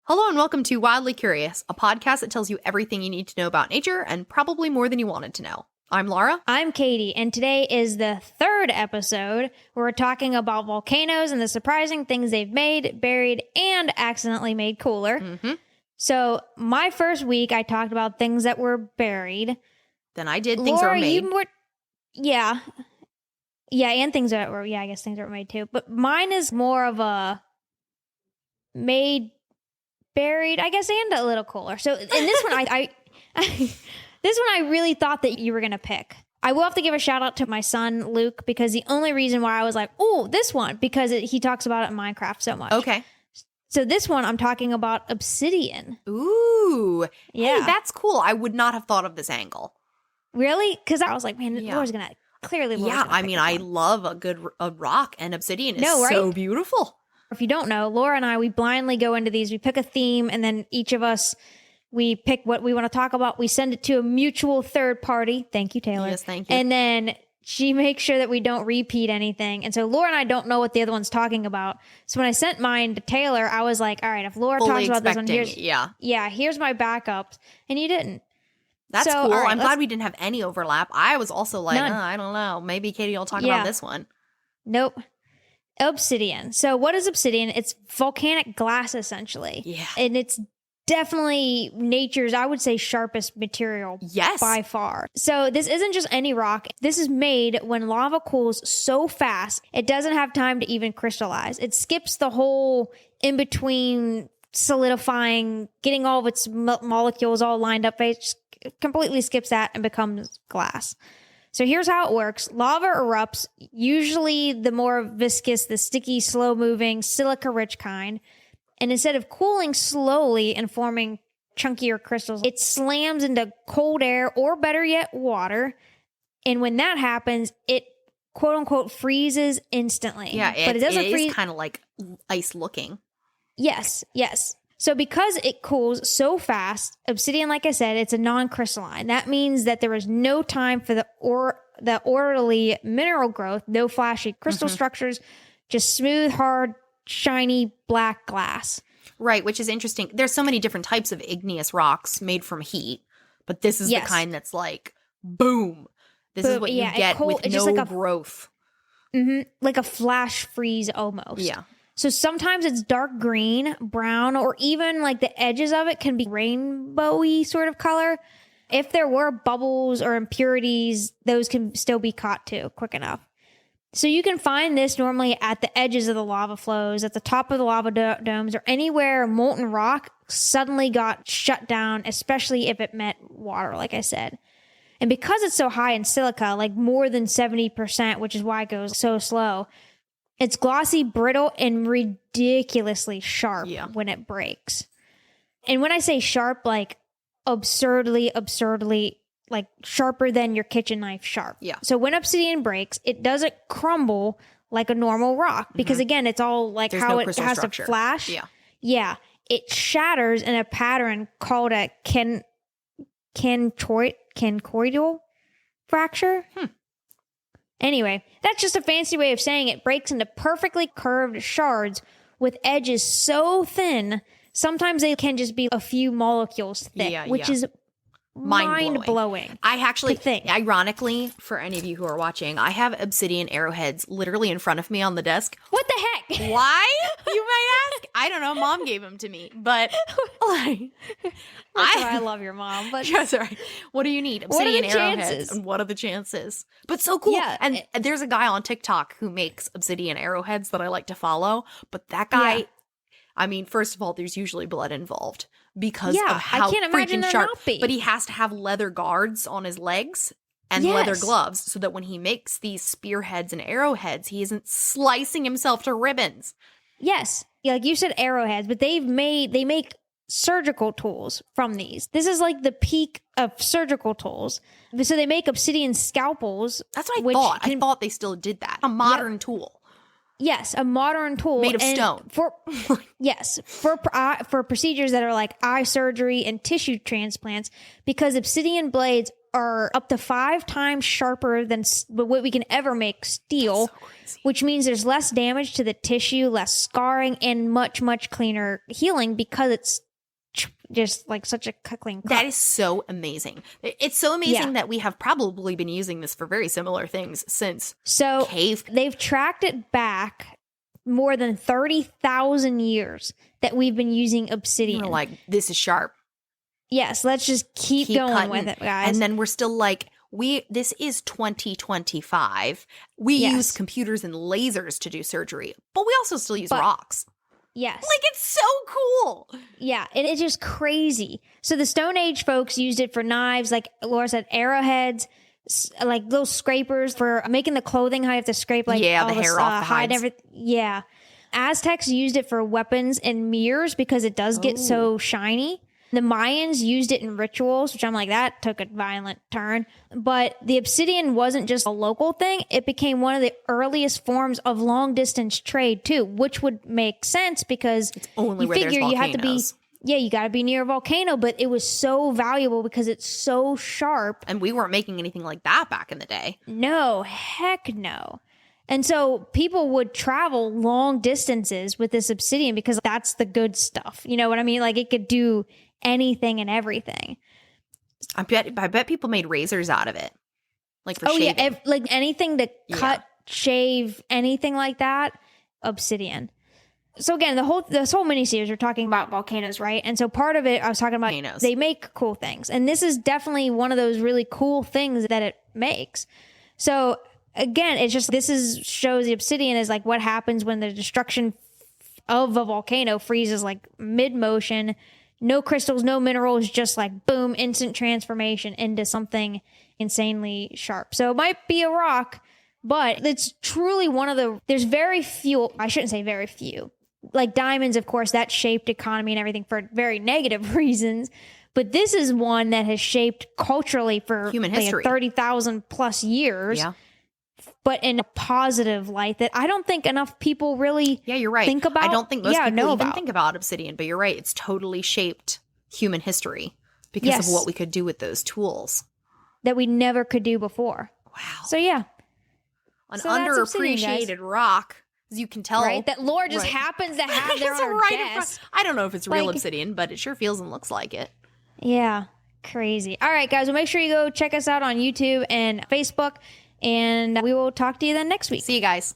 Hello and welcome to Wildly Curious, a podcast that tells you everything you need to know about nature and probably more than you wanted to know. I'm Laura. I'm Katy, and today is the third episode where we're talking about volcanoes and the surprising things they've made, buried, and accidentally made cooler. Mm-hmm. So, my first week, I talked about things that were buried. Then I did things Laura, that were made. Yeah, and things that were, I guess things that were made too. But mine is more of a made, buried, I guess, and a little cooler. So, in this one, this one I really thought that you were going to pick. I will have to give a shout out to my son, Luke, because the only reason why I was like, oh, this one, because he talks about it in Minecraft so much. Okay. So this one, I'm talking about obsidian. Ooh. Yeah. Hey, that's cool. I would not have thought of this angle. Really? Because I was like, man, Yeah. Laura's going to, clearly Laura's Yeah, gonna I pick mean, this I one. love a good rock, and obsidian is No, so right? beautiful. If you don't know, Laura and I, we blindly go into these. We pick a theme, and then each of us, we pick what we want to talk about. We send it to a mutual third party. Thank you, Taylor. Yes, thank you. And then she makes sure that we don't repeat anything. And so Laura and I don't know what the other one's talking about. So when I sent mine to Taylor, I was like, all right, if Laura Fully talks about this one, expecting it, here's my backups. And you didn't. That's So, cool. all right, I'm glad we didn't have any overlap. I was also like, None. I don't know. Maybe Katy will talk Yeah. about this one. Nope. Obsidian. So what is obsidian? It's volcanic glass, essentially. Yeah. And it's definitely nature's, I would say, sharpest material Yes. by far. So this isn't just any rock. This is made when lava cools so fast, it doesn't have time to even crystallize. It skips the whole in between solidifying, getting all of its molecules all lined up. It just completely skips that and becomes glass. So here's how it works. Lava erupts, usually the more viscous, the sticky, slow-moving, silica-rich kind. And instead of cooling slowly and forming chunkier crystals, it slams into cold air, or better yet, water. And when that happens, it quote-unquote freezes instantly. Yeah, but it doesn't is freeze. kind of like ice looking. Yes. So because it cools so fast, obsidian, like I said, it's a non-crystalline. That means that there is no time for the orderly mineral growth, no flashy crystal structures, just smooth, hard, shiny black glass. Right, which is interesting. There's so many different types of igneous rocks made from heat, but this is the kind that's like, boom. This is what you get with it's no just like growth. Like a flash freeze almost. Yeah. So sometimes it's dark green, brown, or even like the edges of it can be rainbowy sort of color. If there were bubbles or impurities, those can still be caught too quick enough. So you can find this normally at the edges of the lava flows, at the top of the lava domes, or anywhere molten rock suddenly got shut down, especially if it met water, like I said. And because it's so high in silica, like more than 70%, which is why it goes so slow, it's glossy, brittle, and ridiculously sharp when it breaks. And when I say sharp, like absurdly, like sharper than your kitchen knife sharp. Yeah. So when obsidian breaks, it doesn't crumble like a normal rock because, again, it's all like There's how no it crystal has structure. to flash. Yeah. Yeah. It shatters in a pattern called a conchoidal fracture. Anyway, that's just a fancy way of saying it breaks into perfectly curved shards with edges so thin, sometimes they can just be a few molecules thick, which is mind-blowing. I actually think. Ironically, for any of you who are watching, I have obsidian arrowheads literally in front of me on the desk. What the heck? Why, you might ask? I don't know. Mom gave them to me, but like, I love your mom, but that's all right. What do you need? What are the Obsidian arrowheads. chances? And what are the chances? But so cool. Yeah. And there's a guy on TikTok who makes obsidian arrowheads that I like to follow. But that guy, I mean, first of all, there's usually blood involved because of how I can't imagine freaking there sharp. not be. But he has to have leather guards on his legs and leather gloves so that when he makes these spearheads and arrowheads, he isn't slicing himself to ribbons. Yes. Yeah, like you said, arrowheads, but they make surgical tools from these. This is like the peak of surgical tools. So they make obsidian scalpels. That's what I thought. I thought they still did that. A modern tool. Yes, a modern tool made of stone. For procedures that are like eye surgery and tissue transplants, because obsidian blades are up to 5 times sharper than what we can ever make steel, which means there's less damage to the tissue, less scarring, and much, much cleaner healing because it's just like such a clean cut. That is so amazing. It's so amazing that we have probably been using this for very similar things since cave. They've tracked it back more than 30,000 years that we've been using obsidian. We're like, this is sharp. Yes, let's just keep going cutting with it, guys. And then we're still like, this is 2025. We use computers and lasers to do surgery, but we also still use rocks. Yes. Like, it's so cool. Yeah, it is just crazy. So the Stone Age folks used it for knives, like Laura said, arrowheads, like little scrapers for making the clothing. How you have to scrape like the hair off the hide, everything. Yeah. Aztecs used it for weapons and mirrors because it does get so shiny. The Mayans used it in rituals, which I'm like, that took a violent turn. But the obsidian wasn't just a local thing. It became one of the earliest forms of long distance trade too, which would make sense because it's only you where figure there's you have to be, volcanoes. you got to be near a volcano, but it was so valuable because it's so sharp. And we weren't making anything like that back in the day. No, heck no. And so people would travel long distances with this obsidian because that's the good stuff. You know what I mean? Like it could do anything and everything. I bet people made razors out of it, like for shaving. Yeah, like anything to cut, shave, anything like that. Obsidian. So again, this whole mini-series we're talking about volcanoes, right? And so part of it, I was talking about volcanoes. They make cool things, and this is definitely one of those really cool things that it makes. So again, shows the obsidian is like what happens when the destruction of a volcano freezes like mid-motion. No crystals, no minerals, just like boom, instant transformation into something insanely sharp. So it might be a rock, but it's truly there's very few, I shouldn't say very few. Like diamonds, of course, that shaped economy and everything for very negative reasons. But this is one that has shaped culturally for human history, 30,000 plus years. Yeah. But in a positive light that I don't think enough people really you're right. think about. I don't think most people even think about obsidian, but you're right. It's totally shaped human history because of what we could do with those tools. That we never could do before. Wow. So yeah. An underappreciated rock, as you can tell. Right, that Laura just happens to have there on her desk. I don't know if it's real obsidian, but it sure feels and looks like it. Yeah, crazy. All right, guys, well, make sure you go check us out on YouTube and Facebook. And we will talk to you then next week. See you guys.